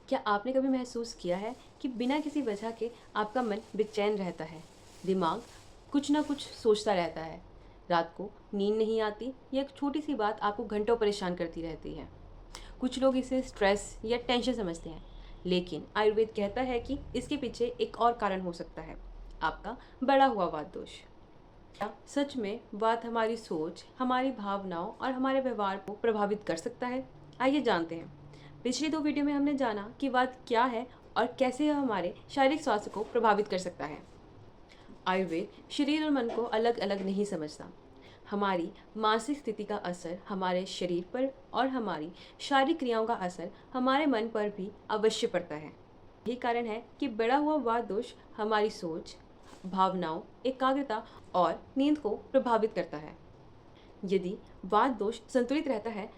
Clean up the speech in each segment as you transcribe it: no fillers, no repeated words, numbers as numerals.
क्या आपने कभी महसूस किया है कि बिना किसी वजह के आपका मन बेचैन रहता है, दिमाग कुछ ना कुछ सोचता रहता है, रात को नींद नहीं आती या एक छोटी सी बात आपको घंटों परेशान करती रहती है। कुछ लोग इसे स्ट्रेस या टेंशन समझते हैं, लेकिन आयुर्वेद कहता है कि इसके पीछे एक और कारण हो सकता है, आपका बढ़ा हुआ वात दोष। क्या सच में वात हमारी सोच, हमारी भावनाओं और हमारे व्यवहार को प्रभावित कर सकता है? आइए जानते हैं। पिछली दो वीडियो में हमने जाना कि वात क्या है और कैसे यह हमारे शारीरिक स्वास्थ्य को प्रभावित कर सकता है। आयुर्वेद शरीर और मन को अलग अलग नहीं समझता। हमारी मानसिक स्थिति का असर हमारे शरीर पर और हमारी शारीरिक क्रियाओं का असर हमारे मन पर भी अवश्य पड़ता है। यही कारण है कि बढ़ा हुआ वात दोष हमारी सोच, भावनाओं, एकाग्रता और नींद को प्रभावित करता है। यदि वात दोष संतुलित रहता है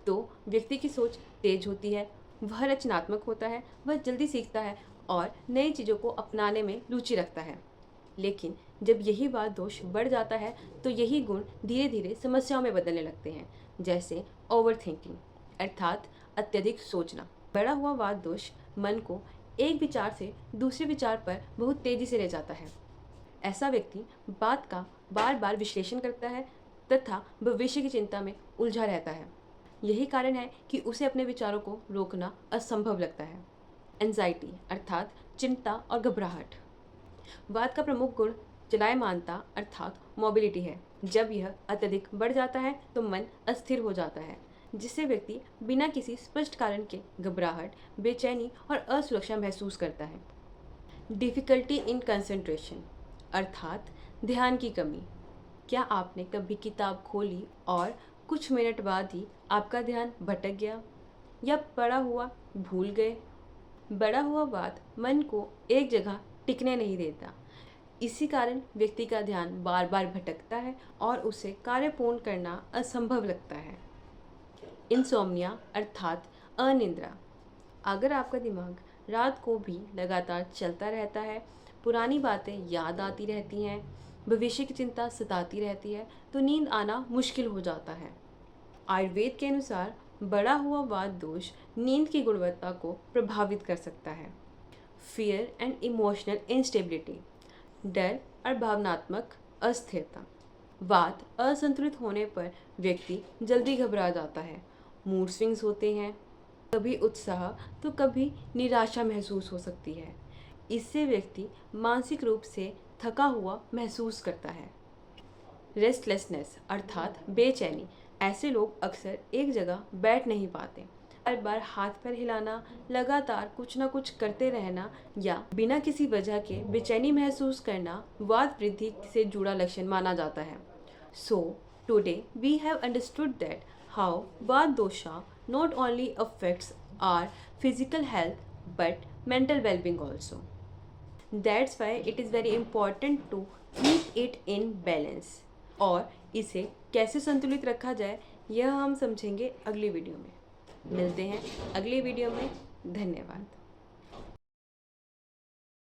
तो व्यक्ति की सोच तेज होती है, वह रचनात्मक होता है, वह जल्दी सीखता है और नई चीज़ों को अपनाने में रुचि रखता है। लेकिन जब यही वात दोष बढ़ जाता है तो यही गुण धीरे धीरे समस्याओं में बदलने लगते हैं, जैसे ओवर थिंकिंग अर्थात अत्यधिक सोचना। बढ़ा हुआ वात दोष मन को एक विचार से दूसरे विचार पर बहुत तेजी से ले जाता है। ऐसा व्यक्ति बात का बार बार विश्लेषण करता है तथा भविष्य की चिंता में उलझा रहता है। यही कारण है कि उसे अपने विचारों को रोकना असंभव लगता है। एंजाइटी अर्थात चिंता और घबराहट। वात का प्रमुख गुण चलायमानता अर्थात मोबिलिटी है। जब यह अत्यधिक बढ़ जाता है तो मन अस्थिर हो जाता है, जिससे व्यक्ति बिना किसी स्पष्ट कारण के घबराहट, बेचैनी और असुरक्षा महसूस करता है। डिफ़िकल्टी इन कंसंट्रेशन अर्थात ध्यान की कमी। क्या आपने कभी किताब खोली और कुछ मिनट बाद ही आपका ध्यान भटक गया या पड़ा हुआ भूल गए? बढ़ा हुआ वात मन को एक जगह टिकने नहीं देता। इसी कारण व्यक्ति का ध्यान बार बार भटकता है और उसे कार्य पूर्ण करना असंभव लगता है। इंसोम्निया अर्थात अनिद्रा। अगर आपका दिमाग रात को भी लगातार चलता रहता है, पुरानी बातें याद आती रहती हैं, भविष्य की चिंता सताती रहती है, तो नींद आना मुश्किल हो जाता है। आयुर्वेद के अनुसार बढ़ा हुआ वात दोष नींद की गुणवत्ता को प्रभावित कर सकता है। फियर एंड इमोशनल इंस्टेबिलिटी, डर और भावनात्मक अस्थिरता। वात असंतुलित होने पर व्यक्ति जल्दी घबरा जाता है, मूड स्विंग्स होते हैं, कभी उत्साह तो कभी निराशा महसूस हो सकती है। इससे व्यक्ति मानसिक रूप से थका हुआ महसूस करता है। रेस्टलेसनेस अर्थात बेचैनी। ऐसे लोग अक्सर एक जगह बैठ नहीं पाते, बार बार हाथ पैर हिलाना, लगातार कुछ ना कुछ करते रहना या बिना किसी वजह के बेचैनी महसूस करना वात वृद्धि से जुड़ा लक्षण माना जाता है। So today we have understood that how vata dosha not only affects our physical health but mental well-being also. That's why it is very important to keep it in balance. और इसे कैसे संतुलित रखा जाए यह हम समझेंगे अगली वीडियो में। मिलते हैं अगली वीडियो में। धन्यवाद।